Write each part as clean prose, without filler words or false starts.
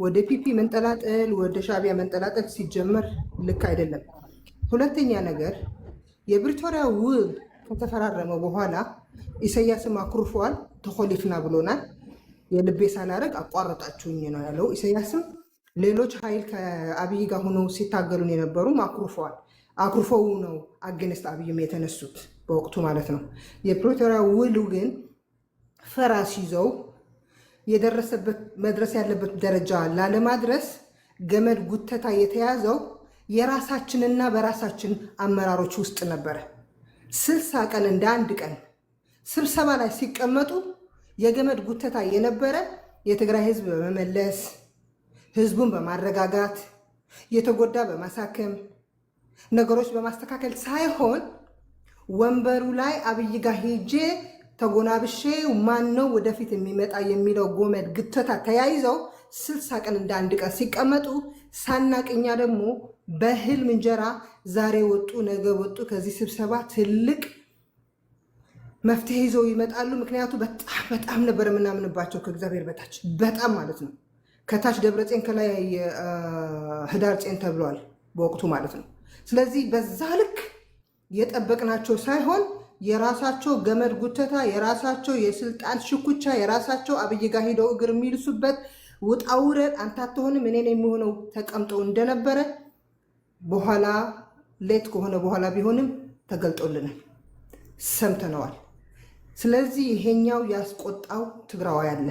ወደ ፒፒ መንጠላጠል ወደ ሻዕቢያ መንጠላጠል ሲጀመር ልክ አይደለም። ሁለተኛ ነገር የፕሪቶሪያ ውል ከተፈራረመ በኋላ ኢሳያስም አኩርፏል፣ ተኮሊፍና ብሎናል። የልቤ ሳላረግ አቋረጣችሁኝ ነው ያለው ኢሳያስም። ሌሎች ኃይል ከአብይ ጋር ሆነው ሲታገሉን የነበሩም አኩርፈዋል። አኩርፈው ነው አገነስት አብይም የተነሱት በወቅቱ ማለት ነው። የፕሪቶሪያ ውሉ ግን ፈራስ ይዘው የደረሰበት መድረስ ያለበት ደረጃ ላለማድረስ ገመድ ጉተታ የተያዘው የራሳችንና በራሳችን አመራሮች ውስጥ ነበረ። 60 ቀን እንደ አንድ ቀን ስብሰባ ላይ ሲቀመጡ የገመድ ጉተታ የነበረ የትግራይ ህዝብ በመመለስ ህዝቡን በማረጋጋት የተጎዳ በማሳከም ነገሮች በማስተካከል ሳይሆን ወንበሩ ላይ አብይ ጋር ሄጄ ተጎናብሼ ማን ነው ወደፊት የሚመጣ የሚለው ጎመድ ግተታ ተያይዘው 60 ቀን እንደ አንድ ቀን ሲቀመጡ ሳናቅኛ ደግሞ በህልም እንጀራ ዛሬ ወጡ ነገ ወጡ ከዚህ ስብሰባ ትልቅ መፍትሄ ይዘው ይመጣሉ። ምክንያቱ በጣም ነበር የምናምንባቸው ከእግዚአብሔር በታች በጣም ማለት ነው። ከታች ደብረጽዮን ከላይ ህዳር ጽዮን ተብሏል በወቅቱ ማለት ነው። ስለዚህ በዛ ልክ የጠበቅናቸው ሳይሆን የራሳቸው ገመድ ጉተታ፣ የራሳቸው የስልጣን ሽኩቻ፣ የራሳቸው አብይ ጋር ሄደው እግር የሚልሱበት ውጣውረድ አንተ አትሆንም እኔ ነው የሚሆነው ተቀምጠው እንደነበረ በኋላ ሌት ከሆነ በኋላ ቢሆንም ተገልጦልናል፣ ሰምተነዋል። ስለዚህ ይሄኛው ያስቆጣው ትግራዋይ አለ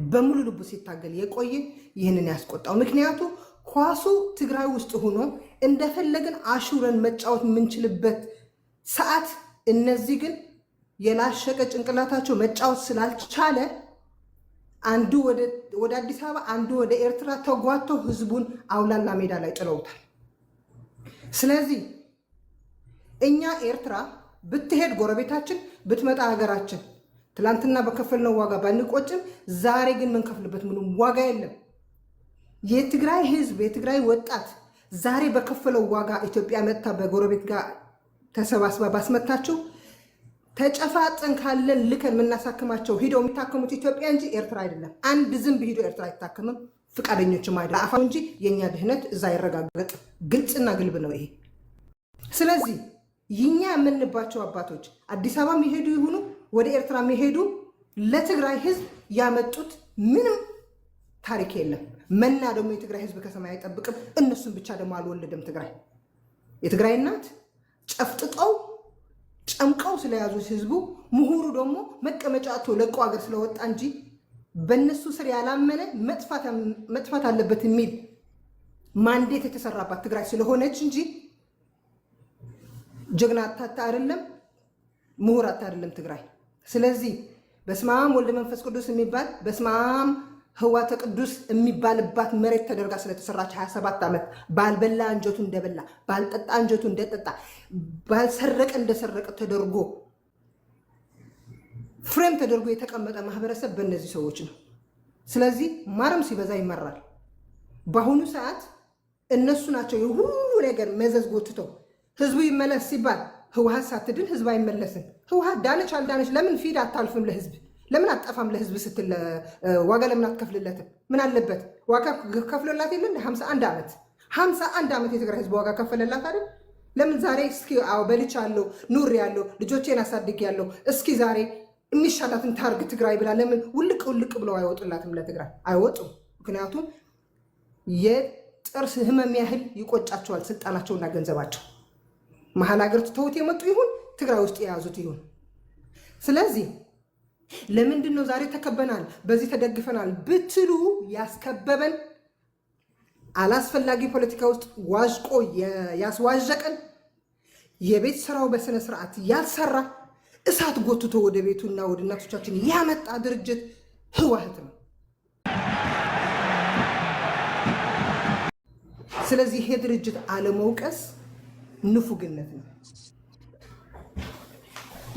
በሙሉ ልቡ ሲታገል የቆየ ይህንን ያስቆጣው። ምክንያቱ ኳሱ ትግራይ ውስጥ ሆኖ እንደፈለግን አሹረን መጫወት የምንችልበት ሰዓት፣ እነዚህ ግን የላሸቀ ጭንቅላታቸው መጫወት ስላልቻለ አንዱ ወደ አዲስ አበባ አንዱ ወደ ኤርትራ ተጓተው ህዝቡን አውላላ ሜዳ ላይ ጥለውታል። ስለዚህ እኛ ኤርትራ ብትሄድ ጎረቤታችን ብትመጣ ሀገራችን ትላንትና በከፈልነው ዋጋ ባንቆጭም ዛሬ ግን ምንከፍልበት ምንም ዋጋ የለም። የትግራይ ህዝብ የትግራይ ወጣት ዛሬ በከፈለው ዋጋ ኢትዮጵያ መጥታ በጎረቤት ጋር ተሰባስባ ባስመታቸው ተጨፋጥን ካለን ልከን የምናሳክማቸው ሂደው የሚታከሙት ኢትዮጵያ እንጂ ኤርትራ አይደለም። አንድ ዝንብ ሂዶ ኤርትራ አይታከምም፣ ፍቃደኞችም አይደለም። አፋው እንጂ የእኛ ድህነት እዛ አይረጋገጥ። ግልጽና ግልብ ነው ይሄ። ስለዚህ ይኛ የምንባቸው አባቶች አዲስ አበባ የሚሄዱ ይሁኑ ወደ ኤርትራ የሚሄዱ ለትግራይ ህዝብ ያመጡት ምንም ታሪክ የለም። መና ደግሞ የትግራይ ህዝብ ከሰማይ አይጠብቅም። እነሱም ብቻ ደግሞ አልወለደም ትግራይ። የትግራይ እናት ጨፍጥጠው ጨምቀው ስለያዙት ህዝቡ ምሁሩ ደግሞ መቀመጫቶ ለቆ ሀገር ስለወጣ እንጂ በእነሱ ስር ያላመነ መጥፋት አለበት የሚል ማንዴት የተሰራባት ትግራይ ስለሆነች እንጂ ጀግና አታታ አይደለም፣ ምሁር አታ አይደለም ትግራይ። ስለዚህ በስመ አብ ወልድ መንፈስ ቅዱስ የሚባል በስመ አብ ህዋተ ቅዱስ የሚባልባት መሬት ተደርጋ ስለተሰራች 27 ዓመት ባልበላ አንጀቱ እንደበላ፣ ባልጠጣ አንጀቱ እንደጠጣ፣ ባልሰረቀ እንደሰረቀ ተደርጎ ፍሬም ተደርጎ የተቀመጠ ማህበረሰብ በእነዚህ ሰዎች ነው። ስለዚህ ማረም ሲበዛ ይመራል። በአሁኑ ሰዓት እነሱ ናቸው የሁሉ ነገር መዘዝ ጎትተው ህዝቡ ይመለስ ሲባል ህወሓት ሳትድን ህዝብ አይመለስም። ህወሓት ዳነች አልዳነች ለምን ፊድ አታልፍም? ለህዝብ ለምን አጠፋም? ለህዝብ ስትል ዋጋ ለምን አትከፍልለትም? ምን አለበት? ዋጋ ከፍሎላት የለን 51 ዓመት 51 ዓመት የትግራይ ህዝብ ዋጋ ከፈለላት አይደል? ለምን ዛሬ እስኪ በልቻ ያለው ኑር ያለው ልጆቼን አሳድግ ያለው እስኪ ዛሬ የሚሻላትን ታርግ ትግራይ ብላ ለምን ውልቅ ውልቅ ብለው አይወጡላትም? ለትግራይ አይወጡም። ምክንያቱም የጥርስ ህመም ያህል ይቆጫቸዋል ስልጣናቸውና ገንዘባቸው። መሀል ሀገር ትተውት የመጡ ይሁን ትግራይ ውስጥ የያዙት ይሁን። ስለዚህ ለምንድን ነው ዛሬ ተከበናል በዚህ ተደግፈናል ብትሉ ያስከበበን አላስፈላጊ ፖለቲካ ውስጥ ዋዥቆ ያስዋዠቀን የቤት ስራው በስነ ስርዓት ያልሰራ እሳት ጎትቶ ወደ ቤቱና ወደ እናቶቻችን ያመጣ ድርጅት ህወሓት ነው። ስለዚህ ይሄ ድርጅት አለመውቀስ ንፉግነት ነው፣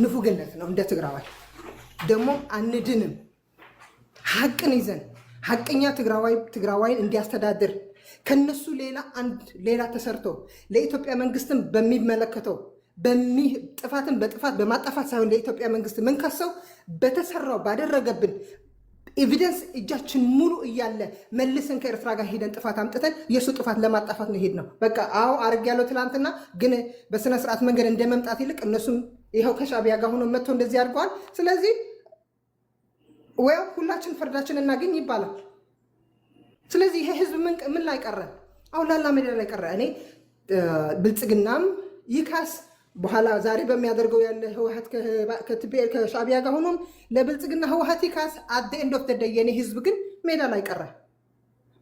ንፉግነት ነው። እንደ ትግራዋይ ደግሞ አንድንም ሀቅን ይዘን ሀቀኛ ትግራዋይን እንዲያስተዳድር ከነሱ ሌላ ተሰርቶ ለኢትዮጵያ መንግስትን በሚመለከተው ጥፋትን በጥፋት በማጣፋት ሳይሆን ለኢትዮጵያ መንግስት ምንከሰው በተሰራው ባደረገብን ኤቪደንስ እጃችን ሙሉ እያለ መልሰን ከኤርትራ ጋር ሄደን ጥፋት አምጥተን የእሱ ጥፋት ለማጣፋት ነው ሄድ ነው። በቃ አዎ አርግ ያለው ትላንትና ግን በስነ ስርዓት መንገድ እንደ መምጣት ይልቅ እነሱም ይኸው ከሻዕቢያ ጋር ሆኖ መጥቶ እንደዚህ አድርገዋል። ስለዚህ ወይ ሁላችን ፍርዳችን እናገኝ ይባላል። ስለዚህ ይሄ ህዝብ ምን ላይ ቀረ? አሁን ላላ ሜዳ ላይ ቀረ። እኔ ብልጽግናም ይካስ በኋላ ዛሬ በሚያደርገው ያለ ህወሓት ከሻዕቢያ ጋር ሆኖም ለብልጽግና ህወሓት ይካስ አት ኤንድ ኦፍ ዘ ዴይ የኔ ህዝብ ግን ሜዳ ላይ ቀረ።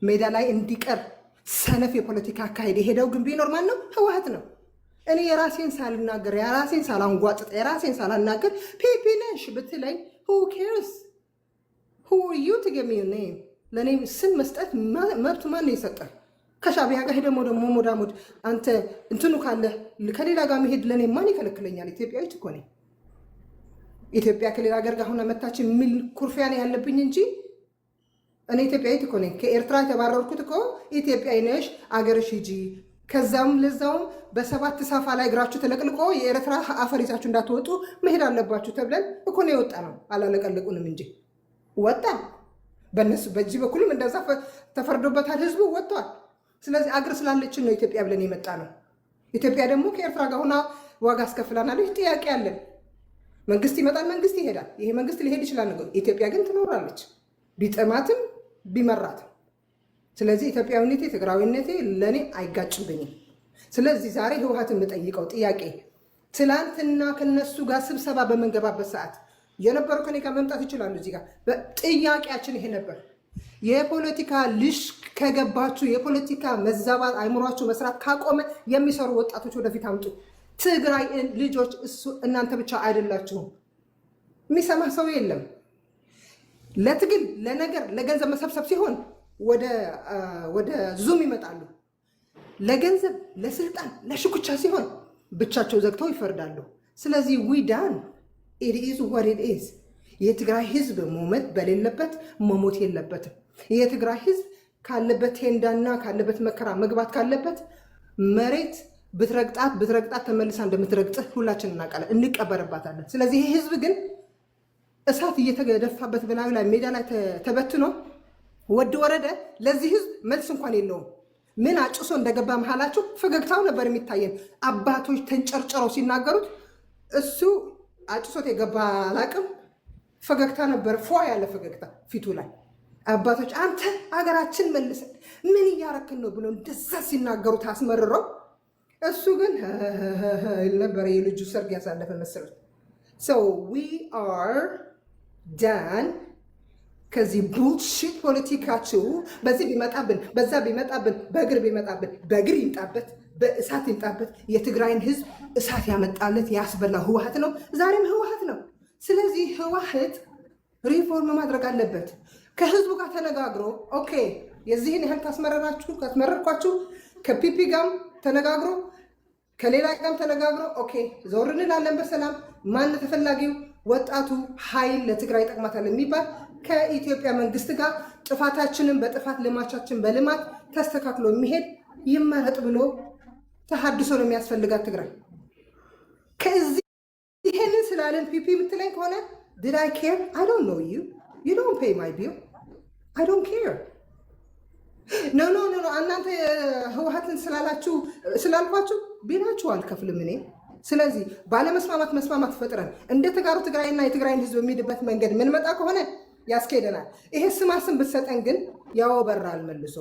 ሜዳ ላይ እንዲቀር ሰነፍ የፖለቲካ አካሄድ የሄደው ግን ቢኖር ማን ነው? ህወሓት ነው። እኔ የራሴን ሳልናገር የራሴን ሳላንጓጥጥ የራሴን ሳላናገር ፒፒ ነሽ ብትለኝ who cares? who are you to give me a name? ለእኔ ስም መስጠት መብቱ ማን ነው የሰጠህ? ከሻዕቢያ ጋር ሄደሞ ደግሞ ሞዳሞድ አንተ እንትኑ ካለ ከሌላ ጋር መሄድ ለእኔ ማን ይከለክለኛል? ኢትዮጵያዊት እኮ ነኝ። ኢትዮጵያ ከሌላ ሀገር ጋር ሆነ መታች የሚል ኩርፊያ ነው ያለብኝ እንጂ እኔ ኢትዮጵያዊት እኮ ነኝ። ከኤርትራ የተባረርኩት እኮ ኢትዮጵያዊ ነሽ አገርሽ ሂጂ፣ ከዛም ለዛውም በሰባት ሳፋ ላይ እግራችሁ ተለቅልቆ የኤርትራ አፈር ይዛችሁ እንዳትወጡ መሄድ አለባችሁ ተብለን እኮ ነው የወጣ ነው። አላለቀልቁንም እንጂ ወጣ። በእነሱ በዚህ በኩልም እንደዛ ተፈርዶበታል። ህዝቡ ወጥቷል። ስለዚህ አገር ስላለችን ነው ኢትዮጵያ ብለን የመጣ ነው። ኢትዮጵያ ደግሞ ከኤርትራ ጋር ሆና ዋጋ አስከፍላናለች። ጥያቄ አለን። መንግስት ይመጣል፣ መንግስት ይሄዳል። ይሄ መንግስት ሊሄድ ይችላል፣ ኢትዮጵያ ግን ትኖራለች፣ ቢጠማትም ቢመራትም። ስለዚህ ኢትዮጵያዊነቴ ትግራዊነቴ ለእኔ አይጋጭብኝም። ስለዚህ ዛሬ ህወሓትን የምጠይቀው ጥያቄ ትላንትና ከነሱ ጋር ስብሰባ በምንገባበት ሰዓት የነበሩ ከኔ ጋር መምጣት ይችላሉ። እዚህ ጋር ጥያቄያችን ይሄ ነበር። የፖለቲካ ልሽ ከገባችሁ የፖለቲካ መዛባት አይምሯችሁ መስራት ካቆመ የሚሰሩ ወጣቶች ወደፊት አምጡ። ትግራይ ልጆች እሱ እናንተ ብቻ አይደላችሁም። የሚሰማ ሰው የለም። ለትግል ለነገር ለገንዘብ መሰብሰብ ሲሆን ወደ ዙም ይመጣሉ። ለገንዘብ ለስልጣን ለሽኩቻ ሲሆን ብቻቸው ዘግተው ይፈርዳሉ። ስለዚህ ዊዳን it is what it is። የትግራይ ህዝብ መሞት በሌለበት መሞት የለበትም። የትግራይ ህዝብ ካለበት ቴንዳና ካለበት መከራ መግባት ካለበት መሬት ብትረግጣት ተመልሳ እንደምትረግጥህ ሁላችን እናውቃለን፣ እንቀበርባታለን። ስለዚህ ይህ ህዝብ ግን እሳት እየተገደፋበት በላዩ ላይ ሜዳ ላይ ተበትኖ ወድ ወረደ። ለዚህ ህዝብ መልስ እንኳን የለውም። ምን አጭሶ እንደገባ መሃላችሁ ፈገግታው ነበር የሚታየን። አባቶች ተንጨርጨረው ሲናገሩት እሱ አጭሶት የገባ አላቅም ፈገግታ ነበር፣ ፏ ያለ ፈገግታ ፊቱ ላይ። አባቶች አንተ አገራችን መልሰን ምን እያረክን ነው ብሎ እንደዛ ሲናገሩት አስመርረው፣ እሱ ግን ነበር የልጁ ሰርግ ያሳለፈ መሰሉት። so we are done ከዚህ ቡልሺት ፖለቲካችሁ። በዚህ ቢመጣብን በዛ ቢመጣብን በእግር ቢመጣብን በእግር ይምጣበት በእሳት ይምጣበት። የትግራይን ህዝብ እሳት ያመጣለት ያስበላ ህወሓት ነው፣ ዛሬም ህወሓት ነው። ስለዚህ ህወሓት ሪፎርም ማድረግ አለበት። ከህዝቡ ጋር ተነጋግሮ ኦኬ የዚህን ያህል ካስመረርኳችሁ ከፒፒ ጋም ተነጋግሮ ከሌላ ጋም ተነጋግሮ ኦኬ ዞር እንላለን በሰላም። ማን ተፈላጊው? ወጣቱ ኃይል ለትግራይ ጠቅማታል የሚባል ከኢትዮጵያ መንግስት ጋር ጥፋታችንን በጥፋት ልማቻችን በልማት ተስተካክሎ የሚሄድ ይመረጥ ብሎ ተሐድሶ ነው የሚያስፈልጋት ትግራይ። ከዚህ ይሄንን ስላለን ፒፒ የምትለኝ ከሆነ did I care? I don't know you. You don't pay my bill. I don't care. no እናንተ ህወሓትን ስላልኳችሁ ቢላችሁ አልከፍልም እኔ። ስለዚህ ባለመስማማት መስማማት ፈጥረን እንደ ተጋሩ ትግራይና የትግራይን ህዝብ የሚሄድበት መንገድ ምን መጣ ከሆነ ያስኬደናል። ይሄ ስማስም ብትሰጠን ግን ያወበራል መልሶ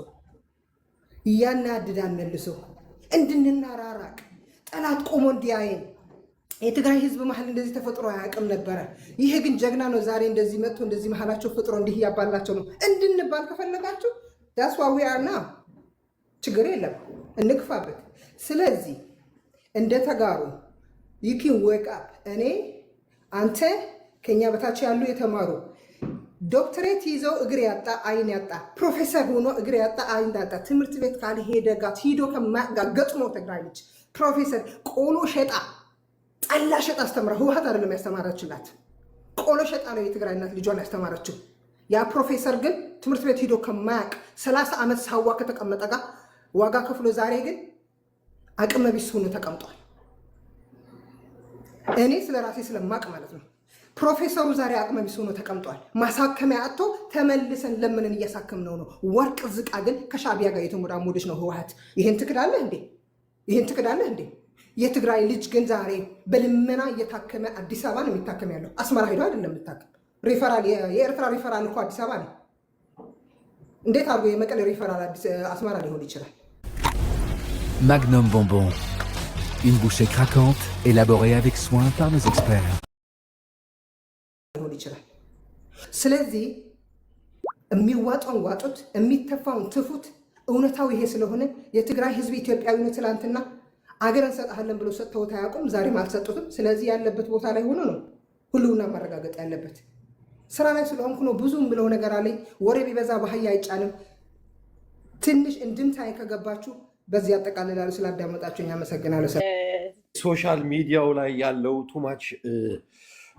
እያናድዳል መልሶ እንድንናራራቅ ጠላት ቆሞ እንዲያየን። የትግራይ ህዝብ መሀል እንደዚህ ተፈጥሮ አያውቅም ነበረ። ይሄ ግን ጀግና ነው። ዛሬ እንደዚህ መጥቶ እንደዚህ መሀላቸው ፈጥሮ እንዲህ እያባላቸው ነው እንድንባል ከፈለጋችሁ that's why we are now። ችግር የለም እንግፋበት። ስለዚህ እንደ ተጋሩ you can wake up። እኔ አንተ ከኛ በታች ያሉ የተማሩ ዶክትሬት ይዘው እግር ያጣ አይን ያጣ ፕሮፌሰር ሆኖ እግር ያጣ አይን ያጣ ትምህርት ቤት ካልሄደ ጋር ሂዶ ከማጋገጥሞ ትግራይ ልጅ ፕሮፌሰር ቆሎ ሸጣ ጠላ ሸጣ አስተምራ ህወሓት አይደለም ያስተማረችላት፣ ቆሎ ሸጣ ነው የትግራይ እናት ልጇን ያስተማረችው። ያ ፕሮፌሰር ግን ትምህርት ቤት ሂዶ ከማያቅ 30 ዓመት ሳዋ ከተቀመጠ ጋር ዋጋ ከፍሎ ዛሬ ግን አቅመ ቢስ ሆኖ ተቀምጧል። እኔ ስለ ራሴ ስለማቅ ማለት ነው። ፕሮፌሰሩ ዛሬ አቅመ ቢስ ሆኖ ተቀምጧል። ማሳከሚያ አጥቶ ተመልሰን ለምንን እያሳከምነው ነው። ወርቅ ዝቃ ግን ከሻዕቢያ ጋር የተሞዳሞደች ነው ህወሓት። ይሄን ትክዳለህ እንዴ? ይሄን ትክዳለህ እንዴ? የትግራይ ልጅ ግን ዛሬ በልመና እየታከመ አዲስ አበባ ነው የሚታከም ያለው። አስመራ ሄዶ አይደለም የሚታከም። ሪፈራል የኤርትራ ሪፈራል እኮ አዲስ አበባ ነው። እንዴት አድርጎ የመቀሌ ሪፈራል አስመራ ሊሆን ይችላል? Magnum Bonbon, une bouchée craquante élaborée avec soin par nos experts. ሊሆን ይችላል። ስለዚህ የሚዋጣውን ዋጡት፣ የሚተፋውን ትፉት። እውነታው ይሄ ስለሆነ የትግራይ ህዝብ ኢትዮጵያዊነት ትላንትና አገር እንሰጣለን ብሎ ሰጥተውት አያውቁም። ዛሬም አልሰጡትም። ስለዚህ ያለበት ቦታ ላይ ሆኖ ነው ሁሉና ማረጋገጥ ያለበት። ስራ ላይ ስለሆንኩ ነው ብዙም ብለው ነገር አለኝ። ወሬ ቢበዛ ባህያ አይጫንም። ትንሽ እንድምታዬ ከገባችሁ በዚህ አጠቃልላሉ። ስላዳመጣችሁኝ አመሰግናለሁ። ሶሻል ሚዲያው ላይ ያለው ቱማች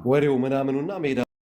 ወሬው ምናምኑና ሜዳ